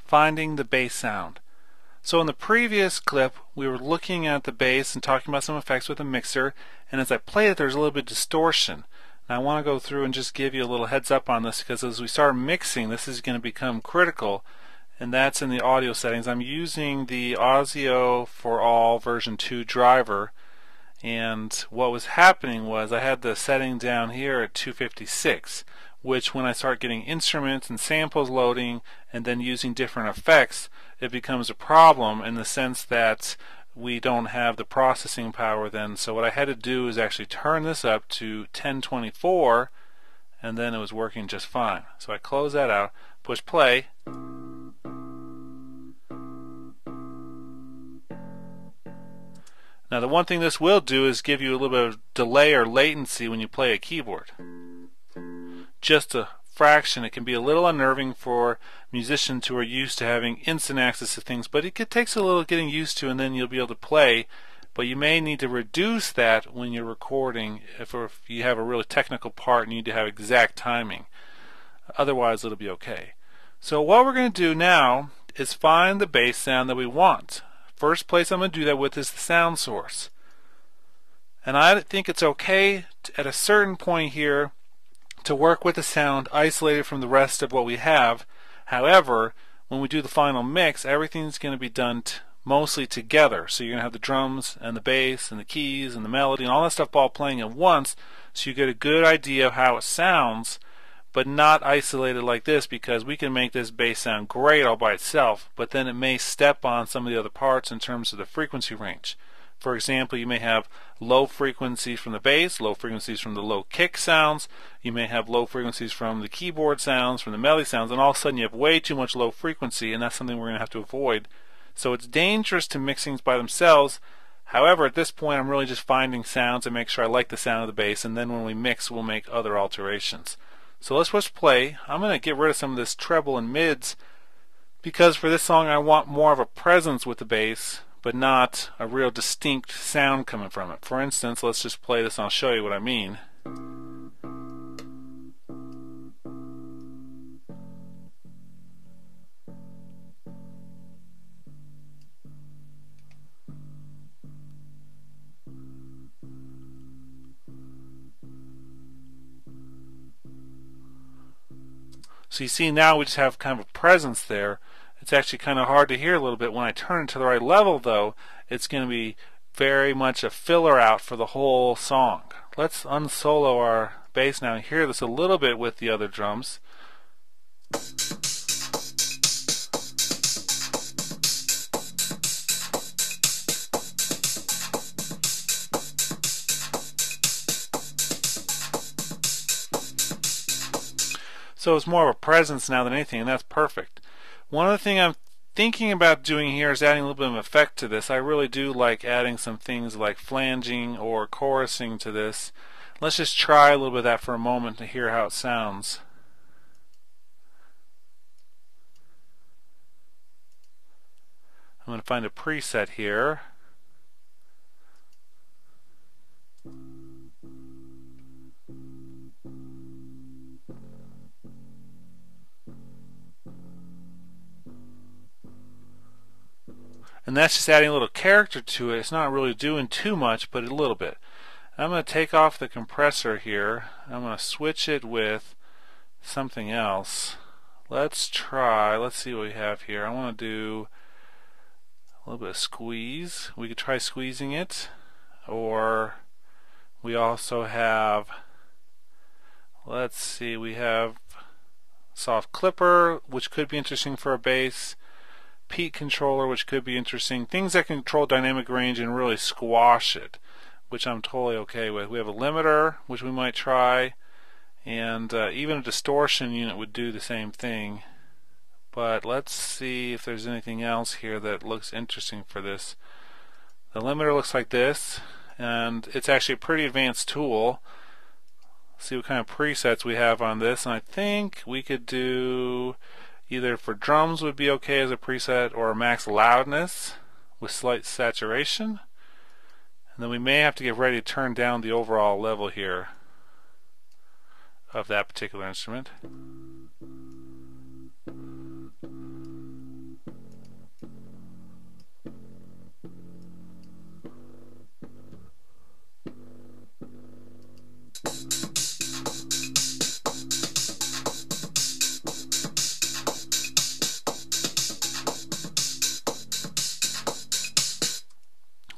finding the bass sound. So in the previous clip we were looking at the bass and talking about some effects with a mixer, and as I played it there's a little bit of distortion. Now I want to go through and just give you a little heads up on this, because as we start mixing this is going to become critical, and that's in the audio settings. I'm using the Audio for All version 2 driver, and what was happening was I had the setting down here at 256, which when I start getting instruments and samples loading and then using different effects, it becomes a problem in the sense that we don't have the processing power then. So what I had to do is actually turn this up to 1024, and then it was working just fine. So I close that out, push play. Now the one thing this will do is give you a little bit of delay or latency when you play a keyboard. Just a fraction. It can be a little unnerving for musicians who are used to having instant access to things, but it takes a little getting used to, and then you'll be able to play. But you may need to reduce that when you're recording if you have a really technical part and you need to have exact timing. Otherwise it'll be okay. So what we're going to do now is find the bass sound that we want. First place I'm going to do that with is the sound source. And I think it's okay at a certain point here to work with the sound isolated from the rest of what we have. However, when we do the final mix, everything's going to be done mostly together. So you're going to have the drums and the bass and the keys and the melody and all that stuff all playing at once, so you get a good idea of how it sounds, but not isolated like this, because we can make this bass sound great all by itself, but then it may step on some of the other parts in terms of the frequency range. For example, you may have low frequencies from the bass, low frequencies from the low kick sounds, you may have low frequencies from the keyboard sounds, from the melody sounds, and all of a sudden you have way too much low frequency, and that's something we're going to have to avoid. So it's dangerous to mix things by themselves. However, at this point I'm really just finding sounds and make sure I like the sound of the bass, and then when we mix we'll make other alterations. So let's push play. I'm going to get rid of some of this treble and mids, because for this song I want more of a presence with the bass, but not a real distinct sound coming from it. For instance, let's just play this and I'll show you what I mean. So you see now we just have kind of a presence there. It's actually kind of hard to hear a little bit. When I turn it to the right level though, it's going to be very much a filler out for the whole song. Let's unsolo our bass now and hear this a little bit with the other drums. So it's more of a presence now than anything, and that's perfect. One other thing I'm thinking about doing here is adding a little bit of effect to this. I really do like adding some things like flanging or chorusing to this. Let's just try a little bit of that for a moment to hear how it sounds. I'm going to find a preset here. And that's just adding a little character to it. It's not really doing too much, but a little bit. I'm going to take off the compressor here. I'm going to switch it with something else. Let's see what we have here. I want to do a little bit of squeeze. We could try squeezing it. Or we also have, let's see, we have soft clipper, which could be interesting for a bass. Peak controller, which could be interesting. Things that control dynamic range and really squash it, which I'm totally okay with. We have a limiter, which we might try, and even a distortion unit would do the same thing. But let's see if there's anything else here that looks interesting for this. The limiter looks like this, and it's actually a pretty advanced tool. Let's see what kind of presets we have on this, and I think we could do either for drums would be okay as a preset, or a max loudness with slight saturation. And then we may have to get ready to turn down the overall level here of that particular instrument.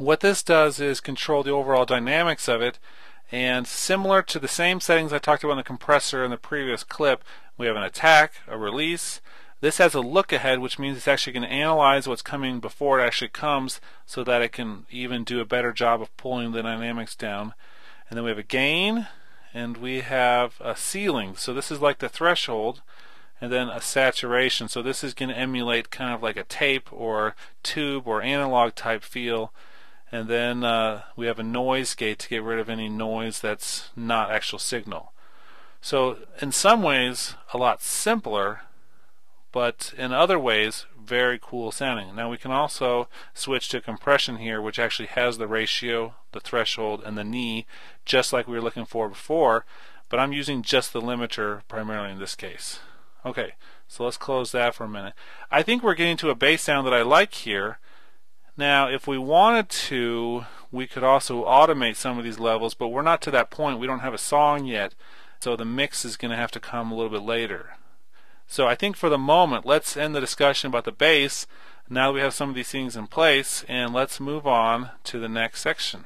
What this does is control the overall dynamics of it, and similar to the same settings I talked about in the compressor in the previous clip, we have an attack, a release. This has a look ahead, which means it's actually going to analyze what's coming before it actually comes so that it can even do a better job of pulling the dynamics down. And then we have a gain, and we have a ceiling. So this is like the threshold, and then a saturation. So this is going to emulate kind of like a tape or tube or analog type feel. And then we have a noise gate to get rid of any noise that's not actual signal. So in some ways a lot simpler, but in other ways very cool sounding. Now we can also switch to compression here, which actually has the ratio, the threshold, and the knee, just like we were looking for before, but I'm using just the limiter primarily in this case. Okay, so let's close that for a minute. I think we're getting to a bass sound that I like here. Now if we wanted to, we could also automate some of these levels, but we're not to that point. We don't have a song yet, so the mix is going to have to come a little bit later. So I think for the moment, let's end the discussion about the bass now that we have some of these things in place, and let's move on to the next section.